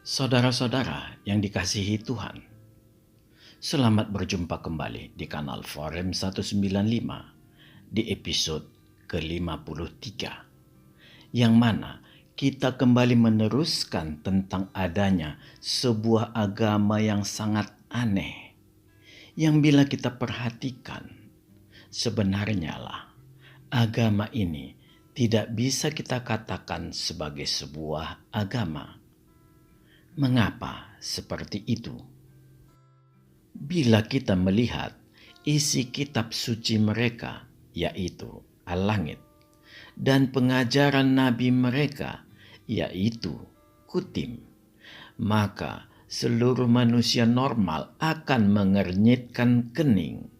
Saudara-saudara yang dikasihi Tuhan, selamat berjumpa kembali di kanal Forum 195 di episode ke-53, yang mana kita kembali meneruskan tentang adanya sebuah agama yang sangat aneh, yang bila kita perhatikan, sebenarnya lah agama ini tidak bisa kita katakan sebagai sebuah agama. Mengapa seperti itu? Bila kita melihat isi kitab suci mereka, yaitu Al-Langit, dan pengajaran nabi mereka, yaitu Kutim, maka seluruh manusia normal akan mengernyitkan kening.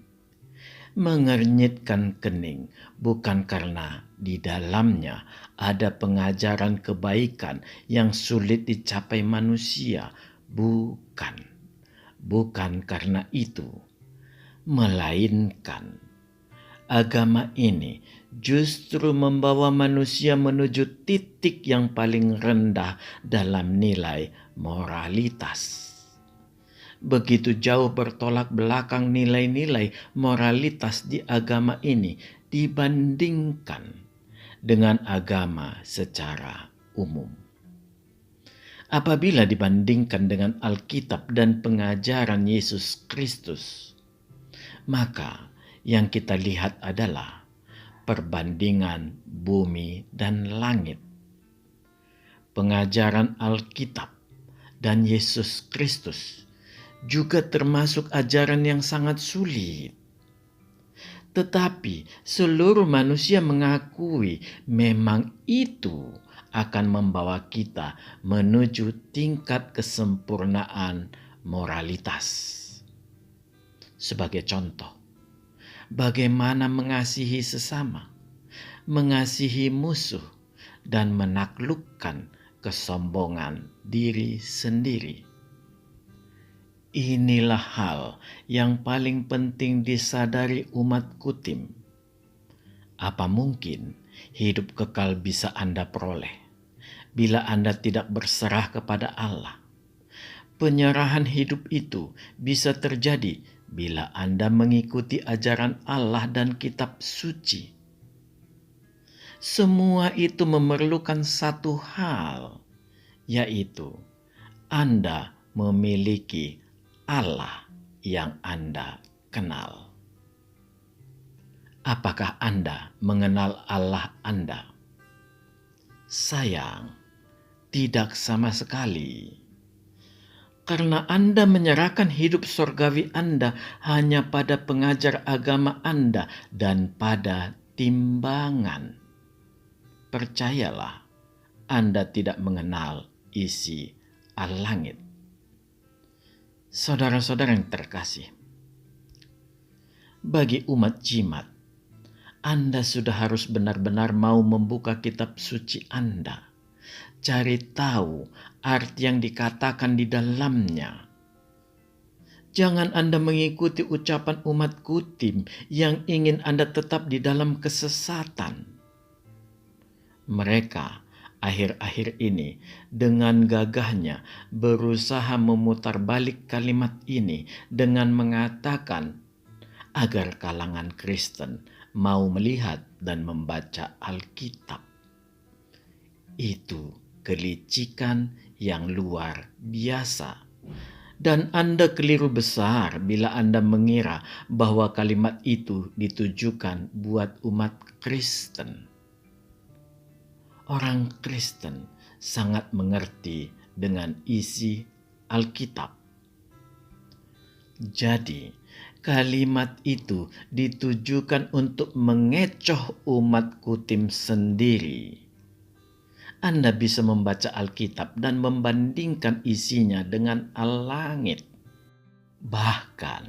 Mengernyitkan kening bukan karena di dalamnya ada pengajaran kebaikan yang sulit dicapai manusia. Bukan karena itu. Melainkan agama ini justru membawa manusia menuju titik yang paling rendah dalam nilai moralitas. Begitu jauh bertolak belakang nilai-nilai moralitas di agama ini dibandingkan dengan agama secara umum. Apabila dibandingkan dengan Alkitab dan pengajaran Yesus Kristus, maka yang kita lihat adalah perbandingan bumi dan langit. Pengajaran Alkitab dan Yesus Kristus juga termasuk ajaran yang sangat sulit. Tetapi seluruh manusia mengakui memang itu akan membawa kita menuju tingkat kesempurnaan moralitas. Sebagai contoh, bagaimana mengasihi sesama, mengasihi musuh, dan menaklukkan kesombongan diri sendiri. Inilah hal yang paling penting disadari umat Kutim. Apa mungkin hidup kekal bisa Anda peroleh bila Anda tidak berserah kepada Allah? Penyerahan hidup itu bisa terjadi bila Anda mengikuti ajaran Allah dan kitab suci. Semua itu memerlukan satu hal, yaitu Anda memiliki Allah yang Anda kenal. Apakah Anda mengenal Allah Anda? Sayang, tidak sama sekali. Karena Anda menyerahkan hidup surgawi Anda hanya pada pengajar agama Anda dan pada timbangan. Percayalah, Anda tidak mengenal isi Al-Langit. Saudara-saudara yang terkasih, bagi umat jimat, Anda sudah harus benar-benar mau membuka kitab suci Anda. Cari tahu arti yang dikatakan di dalamnya. Jangan Anda mengikuti ucapan umat Kutim yang ingin Anda tetap di dalam kesesatan. Mereka akhir-akhir ini dengan gagahnya berusaha memutar balik kalimat ini dengan mengatakan agar kalangan Kristen mau melihat dan membaca Alkitab. Itu kelicikan yang luar biasa. Dan Anda keliru besar bila Anda mengira bahwa kalimat itu ditujukan buat umat Kristen. Orang Kristen sangat mengerti dengan isi Alkitab. Jadi, kalimat itu ditujukan untuk mengecoh umat Kutim sendiri. Anda bisa membaca Alkitab dan membandingkan isinya dengan Al-Langit. Bahkan,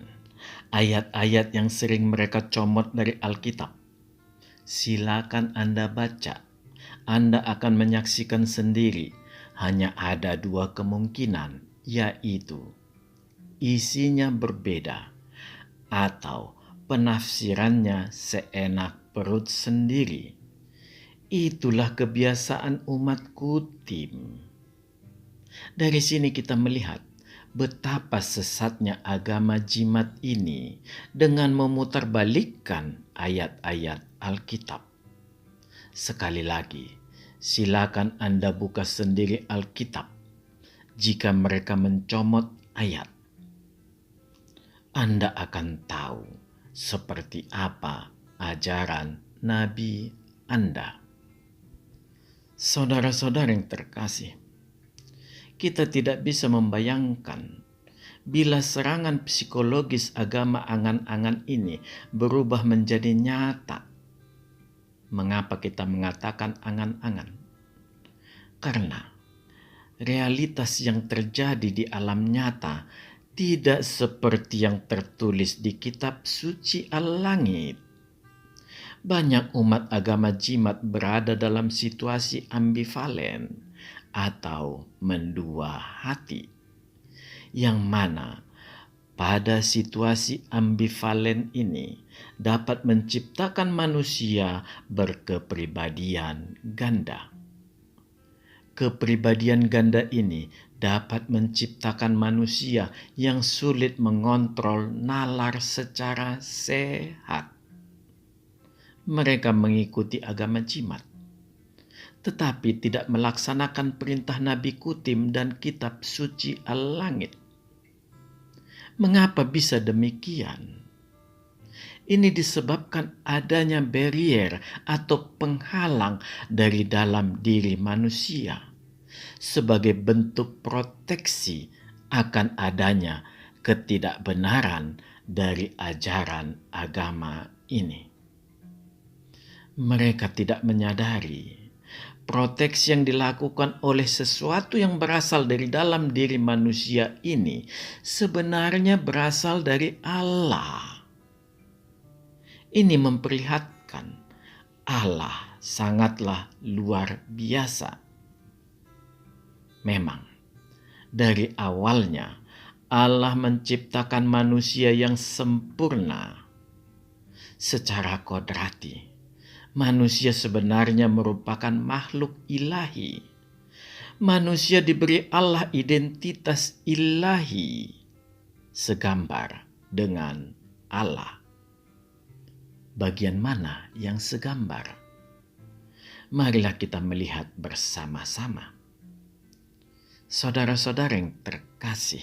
ayat-ayat yang sering mereka comot dari Alkitab, silakan Anda baca. Anda akan menyaksikan sendiri hanya ada dua kemungkinan, yaitu isinya berbeda atau penafsirannya seenak perut sendiri. Itulah kebiasaan umat Kutim. Dari sini kita melihat betapa sesatnya agama jimat ini dengan memutarbalikkan ayat-ayat Alkitab. Sekali lagi, silakan Anda buka sendiri Alkitab. Jika mereka mencomot ayat, Anda akan tahu seperti apa ajaran Nabi Anda. Saudara-saudara yang terkasih, kita tidak bisa membayangkan bila serangan psikologis agama angan-angan ini berubah menjadi nyata. Mengapa kita mengatakan angan-angan? Karena realitas yang terjadi di alam nyata tidak seperti yang tertulis di kitab suci al-langit. Banyak umat agama jimat berada dalam situasi ambivalen atau mendua hati, yang mana pada situasi ambivalen ini dapat menciptakan manusia berkepribadian ganda. Kepribadian ganda ini dapat menciptakan manusia yang sulit mengontrol nalar secara sehat. Mereka mengikuti agama jimat, tetapi tidak melaksanakan perintah Nabi Kutim dan kitab suci al-langit. Mengapa bisa demikian? Ini disebabkan adanya barrier atau penghalang dari dalam diri manusia sebagai bentuk proteksi akan adanya ketidakbenaran dari ajaran agama ini. Mereka tidak menyadari proteksi yang dilakukan oleh sesuatu yang berasal dari dalam diri manusia ini sebenarnya berasal dari Allah. Ini memperlihatkan Allah sangatlah luar biasa. Memang, dari awalnya Allah menciptakan manusia yang sempurna. Secara kodrati, manusia sebenarnya merupakan makhluk ilahi. Manusia diberi Allah identitas ilahi, segambar dengan Allah. Bagian mana yang segambar? Marilah kita melihat bersama-sama. Saudara-saudara yang terkasih,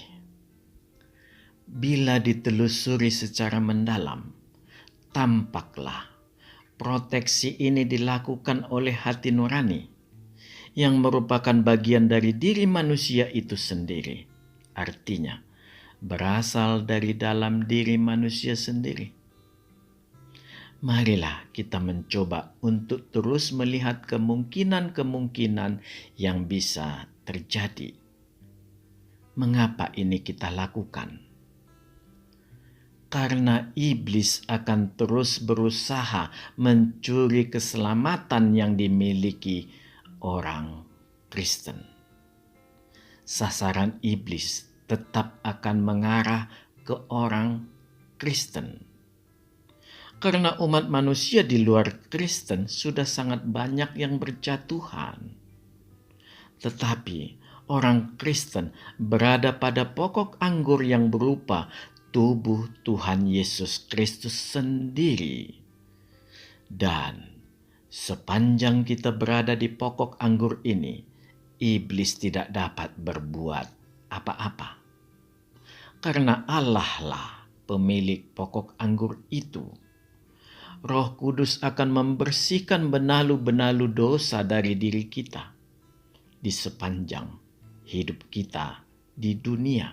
bila ditelusuri secara mendalam, tampaklah proteksi ini dilakukan oleh hati nurani yang merupakan bagian dari diri manusia itu sendiri. Artinya, berasal dari dalam diri manusia sendiri. Marilah kita mencoba untuk terus melihat kemungkinan-kemungkinan yang bisa terjadi. Mengapa ini kita lakukan? Karena iblis akan terus berusaha mencuri keselamatan yang dimiliki orang Kristen. Sasaran iblis tetap akan mengarah ke orang Kristen. Karena umat manusia di luar Kristen sudah sangat banyak yang berjatuhan. Tetapi orang Kristen berada pada pokok anggur yang berupa tubuh Tuhan Yesus Kristus sendiri. Dan sepanjang kita berada di pokok anggur ini, iblis tidak dapat berbuat apa-apa. Karena Allah lah pemilik pokok anggur itu. Roh Kudus akan membersihkan benalu-benalu dosa dari diri kita di sepanjang hidup kita di dunia.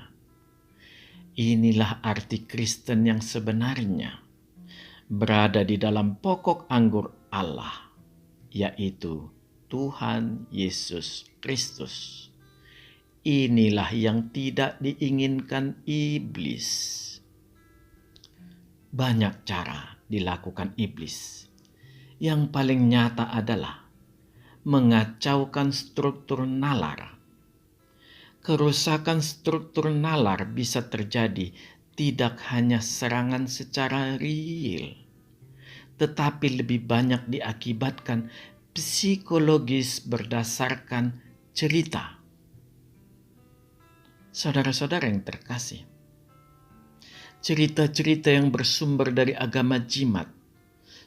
Inilah arti Kristen yang sebenarnya, berada di dalam pokok anggur Allah, yaitu Tuhan Yesus Kristus. Inilah yang tidak diinginkan iblis. Banyak cara dilakukan iblis. Yang paling nyata adalah mengacaukan struktur nalar. Kerusakan struktur nalar bisa terjadi tidak hanya serangan secara real, tetapi lebih banyak diakibatkan psikologis berdasarkan cerita. Saudara-saudara yang terkasih, cerita-cerita yang bersumber dari agama jimat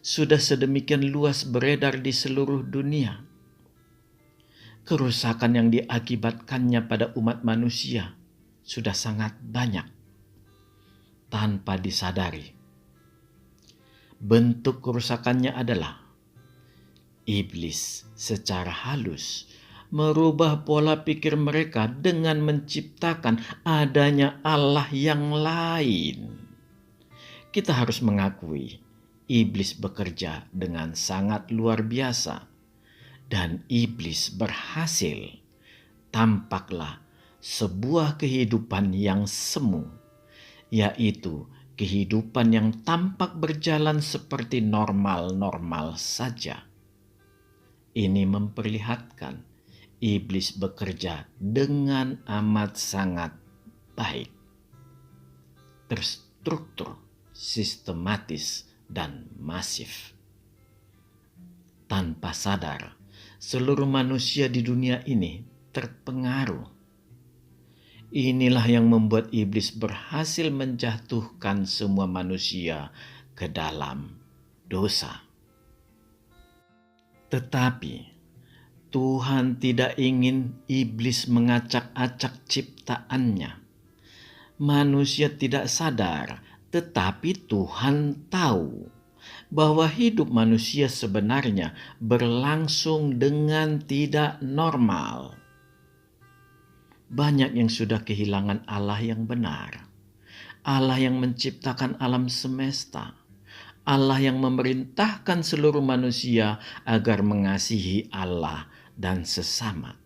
sudah sedemikian luas beredar di seluruh dunia. Kerusakan yang diakibatkannya pada umat manusia sudah sangat banyak tanpa disadari. Bentuk kerusakannya adalah iblis secara halus merubah pola pikir mereka dengan menciptakan adanya Allah yang lain. Kita harus mengakui iblis bekerja dengan sangat luar biasa dan iblis berhasil. Tampaklah sebuah kehidupan yang semu, yaitu kehidupan yang tampak berjalan seperti normal-normal saja. Ini memperlihatkan iblis bekerja dengan amat sangat baik, terstruktur, sistematis, dan masif. Tanpa sadar, seluruh manusia di dunia ini terpengaruh. Inilah yang membuat iblis berhasil menjatuhkan semua manusia ke dalam dosa. Tetapi Tuhan tidak ingin iblis mengacak-acak ciptaannya. Manusia tidak sadar, tetapi Tuhan tahu bahwa hidup manusia sebenarnya berlangsung dengan tidak normal. Banyak yang sudah kehilangan Allah yang benar, Allah yang menciptakan alam semesta, Allah yang memerintahkan seluruh manusia agar mengasihi Allah dan sesama,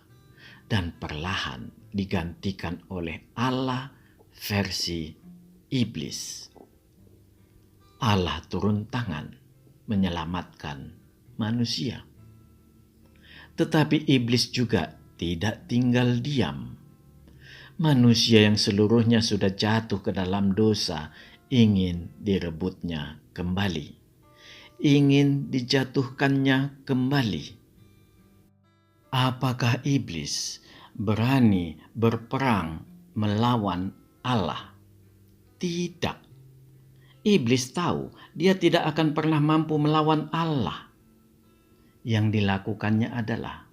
dan perlahan digantikan oleh Allah versi iblis. Allah turun tangan menyelamatkan manusia. Tetapi iblis juga tidak tinggal diam. Manusia yang seluruhnya sudah jatuh ke dalam dosa ingin direbutnya kembali, ingin dijatuhkannya kembali. Apakah iblis berani berperang melawan Allah? Tidak. Iblis tahu dia tidak akan pernah mampu melawan Allah. Yang dilakukannya adalah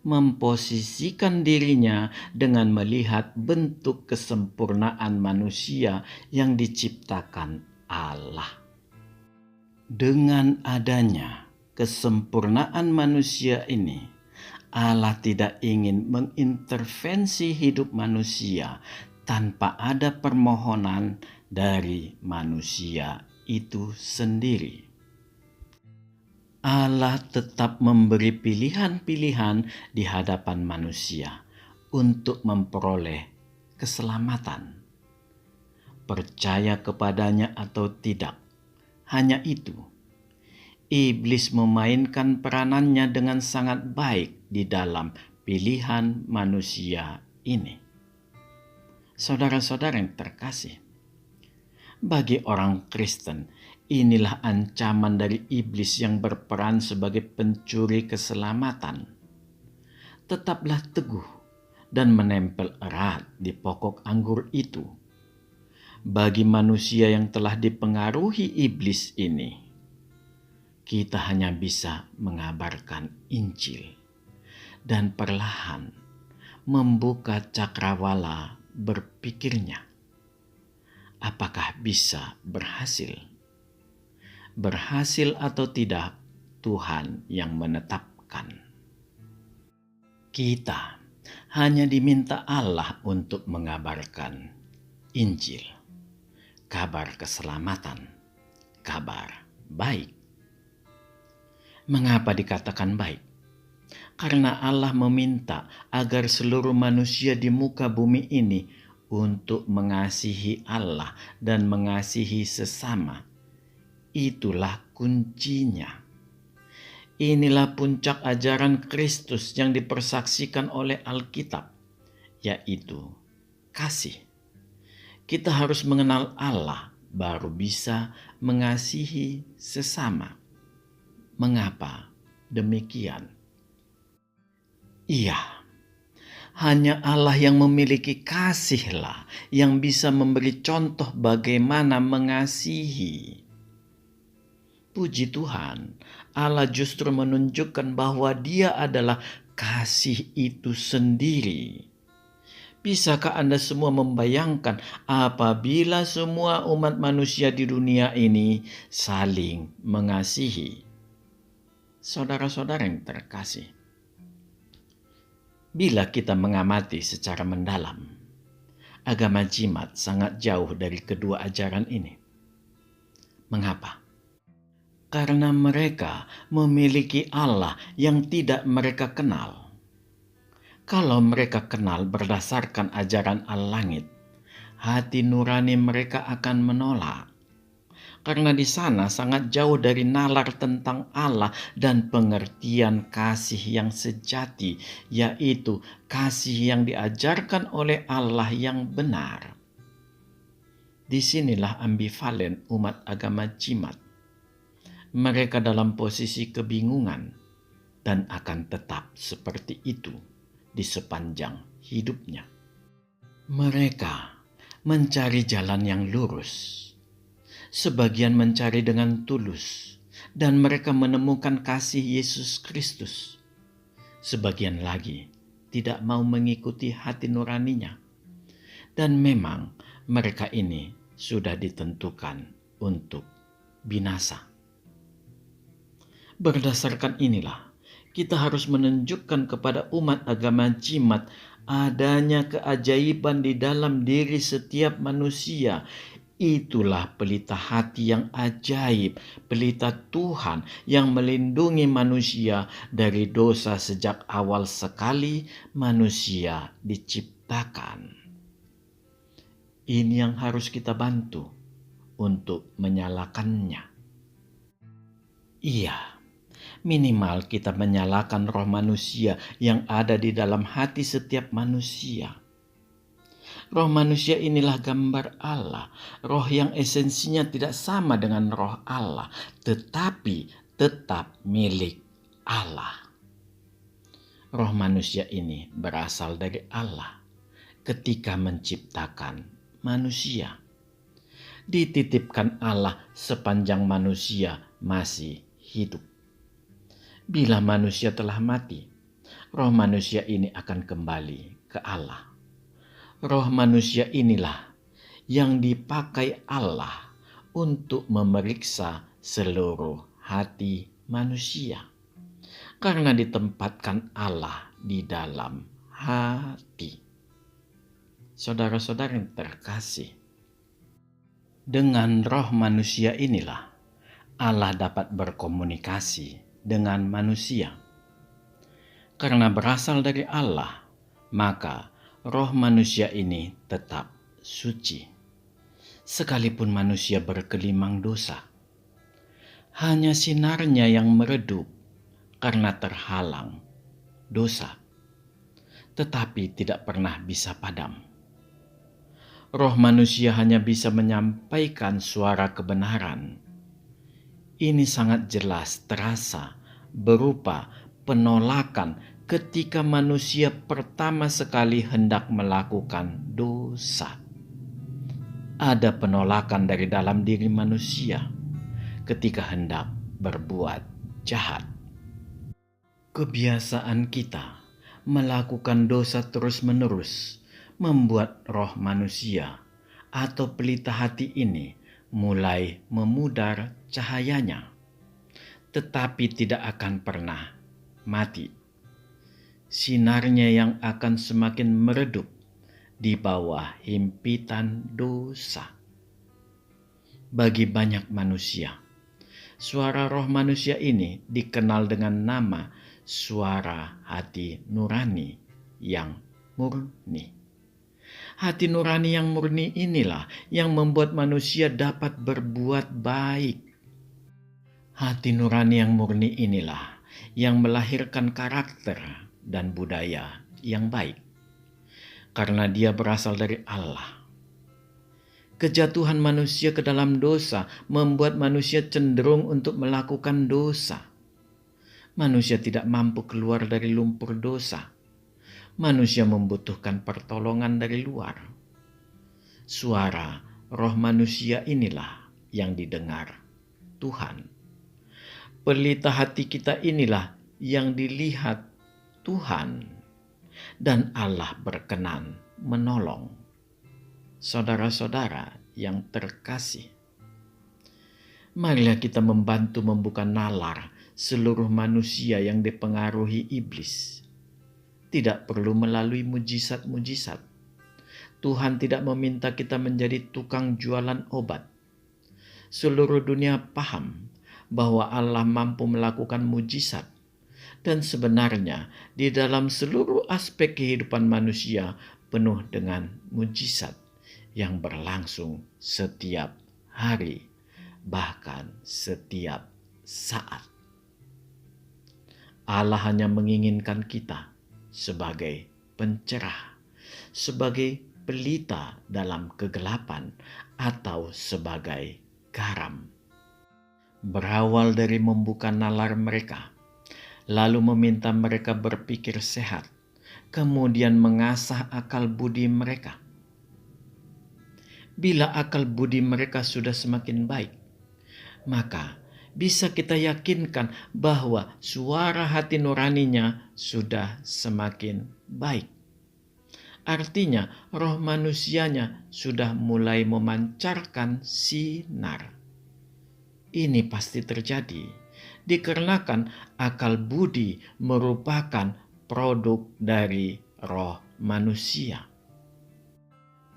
memposisikan dirinya dengan melihat bentuk kesempurnaan manusia yang diciptakan Allah. Dengan adanya kesempurnaan manusia ini, Allah tidak ingin mengintervensi hidup manusia tanpa ada permohonan dari manusia itu sendiri. Allah tetap memberi pilihan-pilihan di hadapan manusia untuk memperoleh keselamatan. Percaya kepadanya atau tidak, hanya itu. Iblis memainkan peranannya dengan sangat baik di dalam pilihan manusia ini. Saudara-saudara yang terkasih, bagi orang Kristen, inilah ancaman dari iblis yang berperan sebagai pencuri keselamatan. Tetaplah teguh dan menempel erat di pokok anggur itu. Bagi manusia yang telah dipengaruhi iblis ini, kita hanya bisa mengabarkan Injil dan perlahan membuka cakrawala berpikirnya. Apakah bisa berhasil? Berhasil atau tidak, Tuhan yang menetapkan. Kita hanya diminta Allah untuk mengabarkan Injil, kabar keselamatan, kabar baik. Mengapa dikatakan baik? Karena Allah meminta agar seluruh manusia di muka bumi ini untuk mengasihi Allah dan mengasihi sesama. Itulah kuncinya. Inilah puncak ajaran Kristus yang dipersaksikan oleh Alkitab, yaitu kasih. Kita harus mengenal Allah baru bisa mengasihi sesama. Mengapa demikian? Iya, Hanya Allah yang memiliki kasihlah yang bisa memberi contoh bagaimana mengasihi. Puji Tuhan, Allah justru menunjukkan bahwa Dia adalah kasih itu sendiri. Bisakah Anda semua membayangkan apabila semua umat manusia di dunia ini saling mengasihi? Saudara-saudara yang terkasih, bila kita mengamati secara mendalam, agama Jimat sangat jauh dari kedua ajaran ini. Mengapa? Karena mereka memiliki Allah yang tidak mereka kenal. Kalau mereka kenal berdasarkan ajaran al-langit, hati nurani mereka akan menolak. Karena di sana sangat jauh dari nalar tentang Allah dan pengertian kasih yang sejati, yaitu kasih yang diajarkan oleh Allah yang benar. Disinilah ambivalen umat agama Jimat. Mereka dalam posisi kebingungan dan akan tetap seperti itu di sepanjang hidupnya. Mereka mencari jalan yang lurus. Sebagian mencari dengan tulus, dan mereka menemukan kasih Yesus Kristus. Sebagian lagi tidak mau mengikuti hati nuraninya. Dan memang mereka ini sudah ditentukan untuk binasa. Berdasarkan inilah, kita harus menunjukkan kepada umat agama Jimat adanya keajaiban di dalam diri setiap manusia. Itulah pelita hati yang ajaib, pelita Tuhan yang melindungi manusia dari dosa sejak awal sekali manusia diciptakan. Ini yang harus kita bantu untuk menyalakannya. Iya, minimal kita menyalakan roh manusia yang ada di dalam hati setiap manusia. Roh manusia inilah gambar Allah, roh yang esensinya tidak sama dengan roh Allah, tetapi tetap milik Allah. Roh manusia ini berasal dari Allah ketika menciptakan manusia. Dititipkan Allah sepanjang manusia masih hidup. Bila manusia telah mati, roh manusia ini akan kembali ke Allah. Roh manusia inilah yang dipakai Allah untuk memeriksa seluruh hati manusia. Karena ditempatkan Allah di dalam hati. Saudara-saudara yang terkasih, dengan roh manusia inilah Allah dapat berkomunikasi dengan manusia. Karena berasal dari Allah, maka roh manusia ini tetap suci. Sekalipun manusia berkelimang dosa, hanya sinarnya yang meredup karena terhalang dosa, tetapi tidak pernah bisa padam. Roh manusia hanya bisa menyampaikan suara kebenaran. Ini sangat jelas terasa berupa penolakan ketika manusia pertama sekali hendak melakukan dosa. Ada penolakan dari dalam diri manusia ketika hendak berbuat jahat. Kebiasaan kita melakukan dosa terus-menerus membuat roh manusia atau pelita hati ini mulai memudar cahayanya, tetapi tidak akan pernah mati. Sinarnya yang akan semakin meredup di bawah himpitan dosa. Bagi banyak manusia, suara roh manusia ini dikenal dengan nama suara hati nurani yang murni. Hati nurani yang murni inilah yang membuat manusia dapat berbuat baik. Hati nurani yang murni inilah yang melahirkan karakter dan budaya yang baik, karena dia berasal dari Allah. Kejatuhan manusia ke dalam dosa membuat manusia cenderung untuk melakukan dosa. Manusia tidak mampu keluar dari lumpur dosa. Manusia membutuhkan pertolongan dari luar. Suara roh manusia inilah yang didengar Tuhan. Pelita hati kita inilah yang dilihat Tuhan, dan Allah berkenan menolong. Saudara-saudara yang terkasih, marilah kita membantu membuka nalar seluruh manusia yang dipengaruhi iblis. Tidak perlu melalui mujizat-mujizat. Tuhan tidak meminta kita menjadi tukang jualan obat. Seluruh dunia paham bahwa Allah mampu melakukan mujizat. Dan sebenarnya di dalam seluruh aspek kehidupan manusia penuh dengan mujizat yang berlangsung setiap hari, bahkan setiap saat. Allah hanya menginginkan kita sebagai pencerah, sebagai pelita dalam kegelapan, atau sebagai garam. Berawal dari membuka nalar mereka, lalu meminta mereka berpikir sehat, kemudian mengasah akal budi mereka. Bila akal budi mereka sudah semakin baik, maka bisa kita yakinkan bahwa suara hati nuraninya sudah semakin baik. Artinya roh manusianya sudah mulai memancarkan sinar. Ini pasti terjadi dikarenakan akal budi merupakan produk dari roh manusia.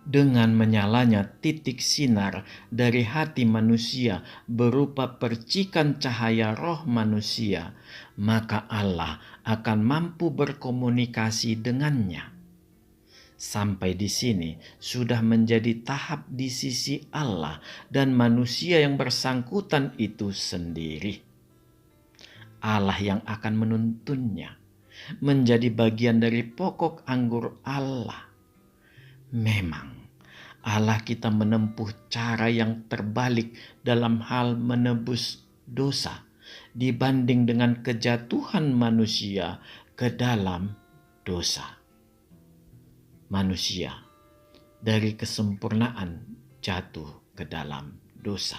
Dengan menyalanya titik sinar dari hati manusia berupa percikan cahaya roh manusia, maka Allah akan mampu berkomunikasi dengannya. Sampai di sini sudah menjadi tahap di sisi Allah dan manusia yang bersangkutan itu sendiri. Allah yang akan menuntunnya menjadi bagian dari pokok anggur Allah. Memang Allah kita menempuh cara yang terbalik dalam hal menebus dosa dibanding dengan kejatuhan manusia ke dalam dosa. Manusia dari kesempurnaan jatuh ke dalam dosa.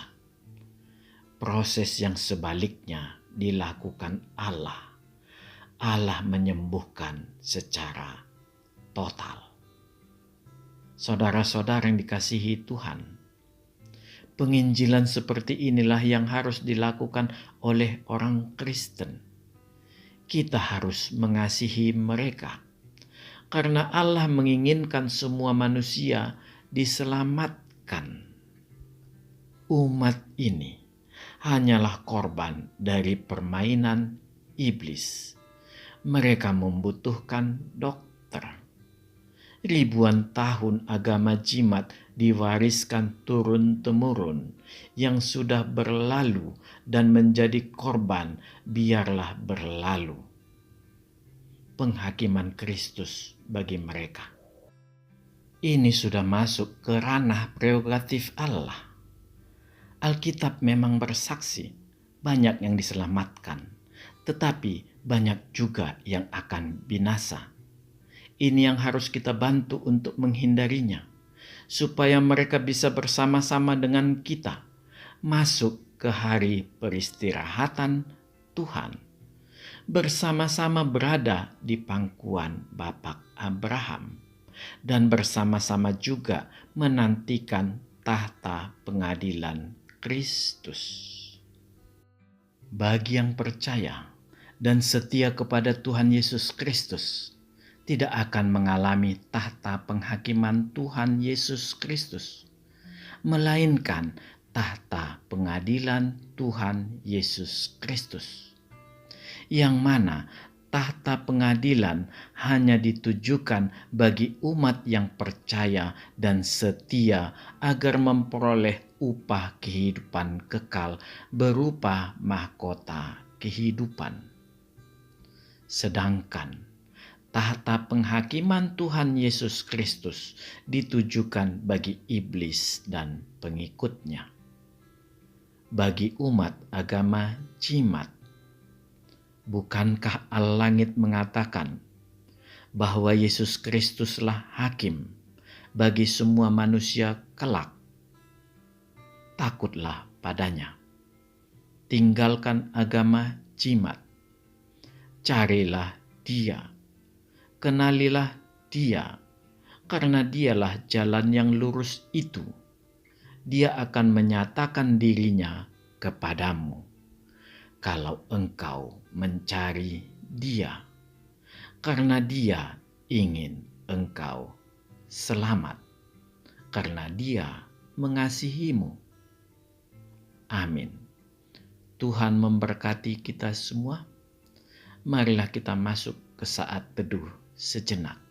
Proses yang sebaliknya dilakukan Allah. Allah menyembuhkan secara total. Saudara-saudara yang dikasihi Tuhan, penginjilan seperti inilah yang harus dilakukan oleh orang Kristen. Kita harus mengasihi mereka, karena Allah menginginkan semua manusia diselamatkan. Umat ini hanyalah korban dari permainan iblis. Mereka membutuhkan dokter. Ribuan tahun agama jimat diwariskan turun-temurun yang sudah berlalu dan menjadi korban biarlah berlalu. Penghakiman Kristus bagi mereka. Ini sudah masuk ke ranah prerogatif Allah. Alkitab memang bersaksi banyak yang diselamatkan, tetapi banyak juga yang akan binasa. Ini yang harus kita bantu untuk menghindarinya, supaya mereka bisa bersama-sama dengan kita masuk ke hari peristirahatan Tuhan, bersama-sama berada di pangkuan Bapak Abraham, dan bersama-sama juga menantikan tahta pengadilan Kristus. Bagi yang percaya dan setia kepada Tuhan Yesus Kristus, tidak akan mengalami tahta penghakiman Tuhan Yesus Kristus, melainkan tahta pengadilan Tuhan Yesus Kristus, yang mana tahta pengadilan hanya ditujukan bagi umat yang percaya dan setia agar memperoleh upah kehidupan kekal berupa mahkota kehidupan. Sedangkan tahta penghakiman Tuhan Yesus Kristus ditujukan bagi iblis dan pengikutnya. Bagi umat agama jimat, bukankah Al-Langit mengatakan bahwa Yesus Kristuslah hakim bagi semua manusia kelak, takutlah padanya. Tinggalkan agama jimat. Carilah Dia, kenalilah Dia, karena Dialah jalan yang lurus itu. Dia akan menyatakan dirinya kepadamu kalau engkau mencari Dia, karena Dia ingin engkau selamat, karena Dia mengasihimu. Amin. Tuhan memberkati kita semua. Marilah kita masuk ke saat teduh sejenak.